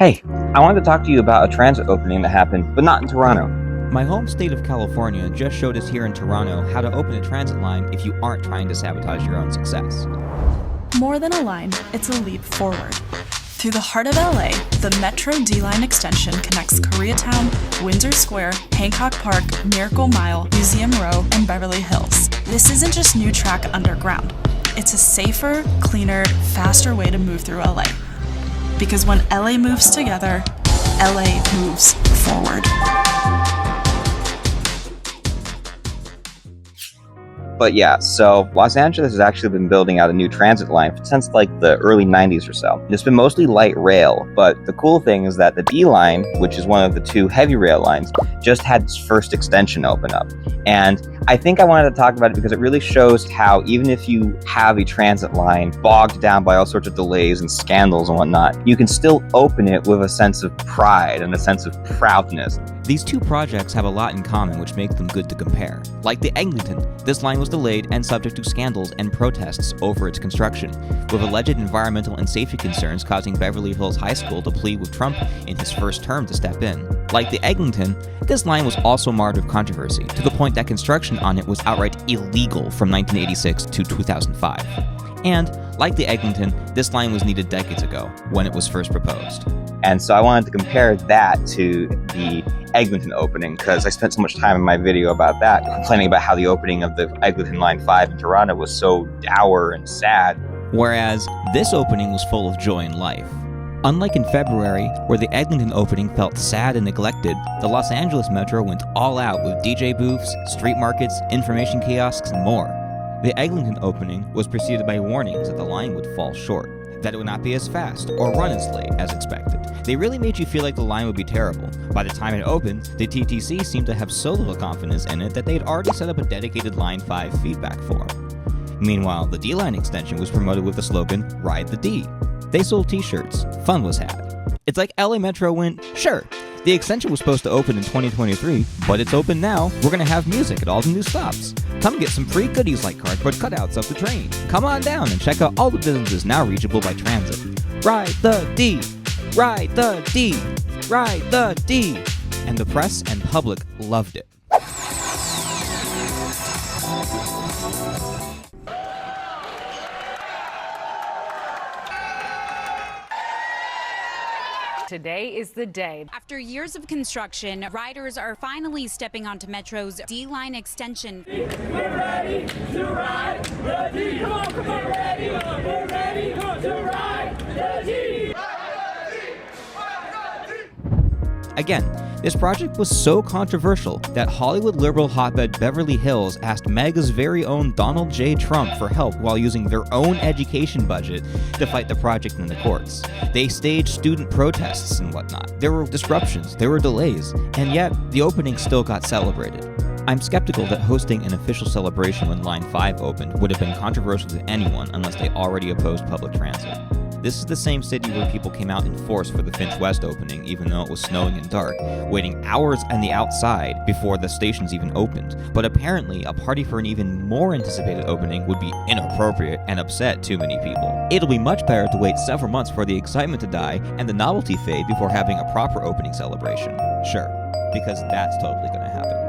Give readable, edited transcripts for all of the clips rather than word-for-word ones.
Hey, I wanted to talk to you about a transit opening that happened, but not in Toronto. My home state of California just showed us here in Toronto how to open a transit line if you aren't trying to sabotage your own success. More than a line, it's a leap forward. Through the heart of LA, the Metro D-Line extension connects Koreatown, Windsor Square, Hancock Park, Miracle Mile, Museum Row, and Beverly Hills. This isn't just new track underground. It's a safer, cleaner, faster way to move through LA. Because when LA moves together, LA moves forward. But yeah, so Los Angeles has actually been building out a new transit line since like the early 90s or so. It's been mostly light rail, but the cool thing is that the D line, which is one of the two heavy rail lines, just had its first extension open up. And I think I wanted to talk about it because it really shows how even if you have a transit line bogged down by all sorts of delays and scandals and whatnot, you can still open it with a sense of pride and a sense of proudness. These two projects have a lot in common which makes them good to compare. Like the Eglinton, this line was delayed and subject to scandals and protests over its construction, with alleged environmental and safety concerns causing Beverly Hills High School to plead with Trump in his first term to step in. Like the Eglinton, this line was also marred with controversy, to the point that construction on it was outright illegal from 1986 to 2005. And, like the Eglinton, this line was needed decades ago, when it was first proposed. And so I wanted to compare that to the Eglinton opening because I spent so much time in my video about that, complaining about how the opening of the Eglinton Line 5 in Toronto was so dour and sad. Whereas this opening was full of joy and life. Unlike in February, where the Eglinton opening felt sad and neglected, the Los Angeles Metro went all out with DJ booths, street markets, information kiosks, and more. The Eglinton opening was preceded by warnings that the line would fall short, that it would not be as fast or run as late as expected. They really made you feel like the line would be terrible. By the time it opened, the TTC seemed to have so little confidence in it that they had already set up a dedicated Line 5 feedback form. Meanwhile, the D-Line extension was promoted with the slogan, Ride the D. They sold t-shirts. Fun was had. It's like LA Metro went, sure, the extension was supposed to open in 2023, but it's open now. We're gonna have music at all the new stops. Come get some free goodies like cardboard cutouts of the train. Come on down and check out all the businesses now reachable by transit. Ride the D! Ride the D! Ride the D! And the press and public loved it. Today is the day. After years of construction, riders are finally stepping onto Metro's D-Line extension. We're ready to ride the D. Come on, we're ready to ride the D. Again, this project was so controversial that Hollywood liberal hotbed Beverly Hills asked MAGA's very own Donald J. Trump for help while using their own education budget to fight the project in the courts. They staged student protests and whatnot. There were disruptions, there were delays, and yet the opening still got celebrated. I'm skeptical that hosting an official celebration when Line 5 opened would have been controversial to anyone unless they already opposed public transit. This is the same city where people came out in force for the Finch West opening even though it was snowing and dark, waiting hours on the outside before the stations even opened. But apparently, a party for an even more anticipated opening would be inappropriate and upset too many people. It'll be much better to wait several months for the excitement to die and the novelty fade before having a proper opening celebration. Sure, because that's totally gonna happen.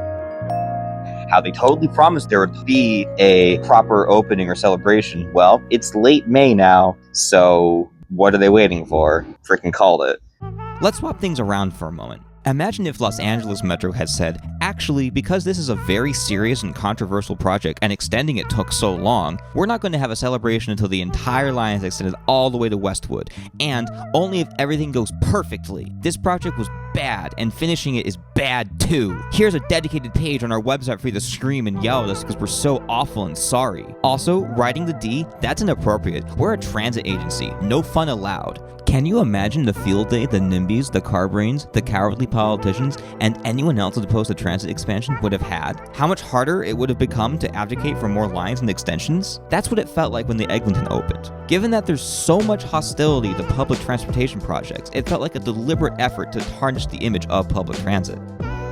How they totally promised there would be a proper opening or celebration. Well, it's late May now, so what are they waiting for? Freaking called it. Let's swap things around for a moment. Imagine if Los Angeles Metro had said, actually, because this is a very serious and controversial project and extending it took so long, we're not going to have a celebration until the entire line is extended all the way to Westwood, and only if everything goes perfectly. This project was bad, and finishing it is bad too. Here's a dedicated page on our website for you to scream and yell at us because we're so awful and sorry. Also, riding the D, that's inappropriate. We're a transit agency. No fun allowed. Can you imagine the field day the NIMBYs, the car brains, the cowardly politicians, and anyone else opposed to transit expansion would have had? How much harder it would have become to advocate for more lines and extensions? That's what it felt like when the Eglinton opened. Given that there's so much hostility to public transportation projects, it felt like a deliberate effort to tarnish the image of public transit.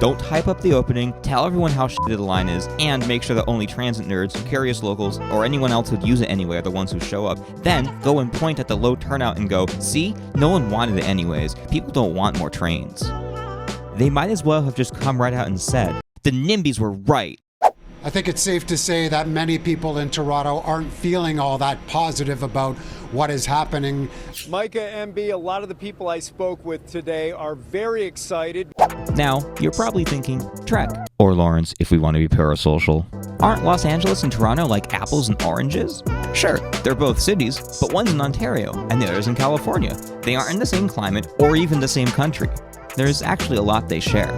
Don't hype up the opening, tell everyone how shitty the line is, and make sure that only transit nerds, curious locals, or anyone else who'd use it anyway are the ones who show up. Then, go and point at the low turnout and go, see? No one wanted it anyways. People don't want more trains. They might as well have just come right out and said, the NIMBYs were right. I think it's safe to say that many people in Toronto aren't feeling all that positive about what is happening. Micah, MB, a lot of the people I spoke with today are very excited. Now, you're probably thinking, Trek, or Lawrence if we want to be parasocial. Aren't Los Angeles and Toronto like apples and oranges? Sure, they're both cities, but one's in Ontario and the other's in California. They aren't in the same climate or even the same country. There's actually a lot they share.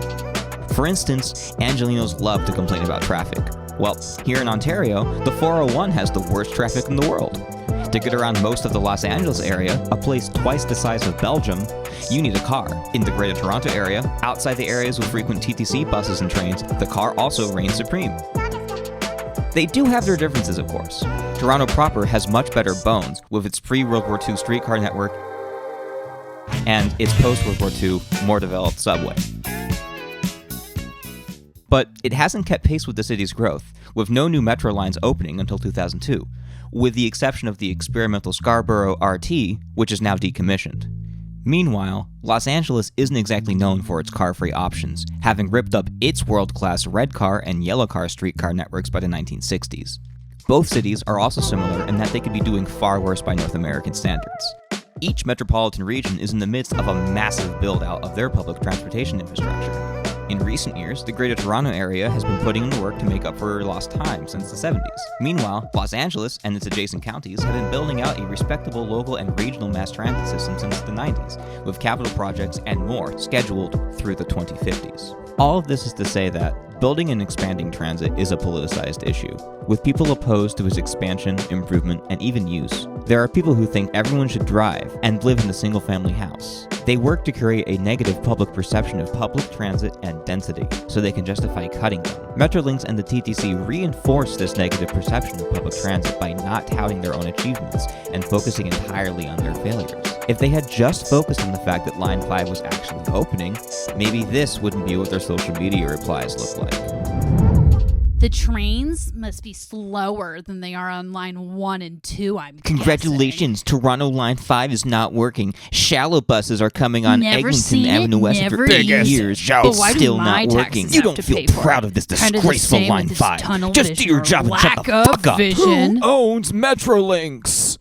For instance, Angelenos love to complain about traffic. Well, here in Ontario, the 401 has the worst traffic in the world. To get around most of the Los Angeles area, a place twice the size of Belgium, you need a car. In the Greater Toronto area, outside the areas with frequent TTC buses and trains, the car also reigns supreme. They do have their differences, of course. Toronto proper has much better bones, with its pre-World War II streetcar network and its post-World War II, more developed subway. But it hasn't kept pace with the city's growth, with no new metro lines opening until 2002, with the exception of the experimental Scarborough RT, which is now decommissioned. Meanwhile, Los Angeles isn't exactly known for its car-free options, having ripped up its world-class red car and yellow car streetcar networks by the 1960s. Both cities are also similar in that they could be doing far worse by North American standards. Each metropolitan region is in the midst of a massive build-out of their public transportation infrastructure. In recent years, the Greater Toronto Area has been putting in the work to make up for lost time since the 70s. Meanwhile, Los Angeles and its adjacent counties have been building out a respectable local and regional mass transit system since the 90s, with capital projects and more scheduled through the 2050s. All of this is to say that building and expanding transit is a politicized issue, with people opposed to its expansion, improvement, and even use. There are people who think everyone should drive and live in a single-family house. They work to create a negative public perception of public transit and density, so they can justify cutting them. Metrolinx and the TTC reinforce this negative perception of public transit by not touting their own achievements and focusing entirely on their failures. If they had just focused on the fact that Line 5 was actually opening, maybe this wouldn't be what their social media replies look like. The trains must be slower than they are on line 1 and 2, I'm Congratulations, guessing. Toronto Line 5 is not working. Shallow buses are coming on Never Eglinton seen Avenue it, West never for 8 used it. years. But why It's do still my not working. taxes You have don't to feel pay for proud it? of this Kinda the disgraceful same Line with this 5. tunnel Just do your vision job or and shut lack the of fuck up. vision. Who owns Metrolinx?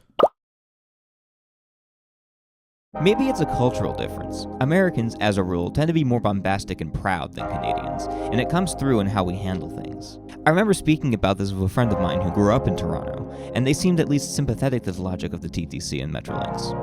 Maybe it's a cultural difference. Americans, as a rule, tend to be more bombastic and proud than Canadians, and it comes through in how we handle things. I remember speaking about this with a friend of mine who grew up in Toronto, and they seemed at least sympathetic to the logic of the TTC and Metrolinx.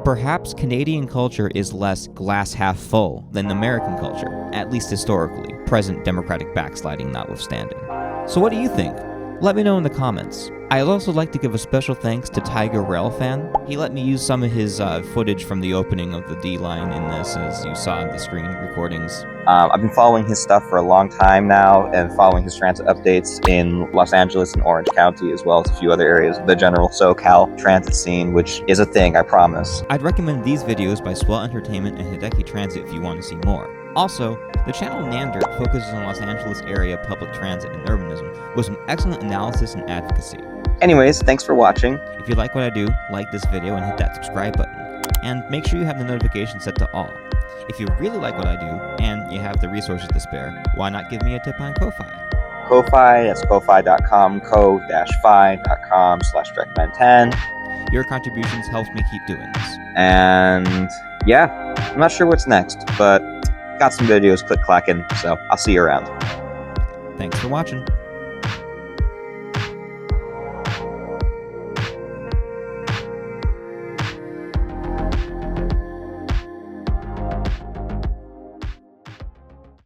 Perhaps Canadian culture is less glass half full than American culture, at least historically, present democratic backsliding notwithstanding. So what do you think? Let me know in the comments. I'd also like to give a special thanks to Tiger Rail Fan. He let me use some of his footage from the opening of the D line in this, as you saw on the screen recordings. I've been following his stuff for a long time now and following his transit updates in Los Angeles and Orange County, as well as a few other areas of the general SoCal transit scene, which is a thing, I promise. I'd recommend these videos by Swell Entertainment and Hideki Transit if you want to see more. Also, the channel Nandert focuses on Los Angeles area public transit and urbanism with some excellent analysis and advocacy. Anyways, thanks for watching. If you like what I do, like this video and hit that subscribe button. And make sure you have the notification set to all. If you really like what I do, and you have the resources to spare, why not give me a tip on Ko-Fi? Ko-Fi, that's ko-fi.com, ko-fi.com/recommend10. Your contributions helps me keep doing this. And yeah, I'm not sure what's next, but got some videos click-clacking, so I'll see you around. Thanks for watching.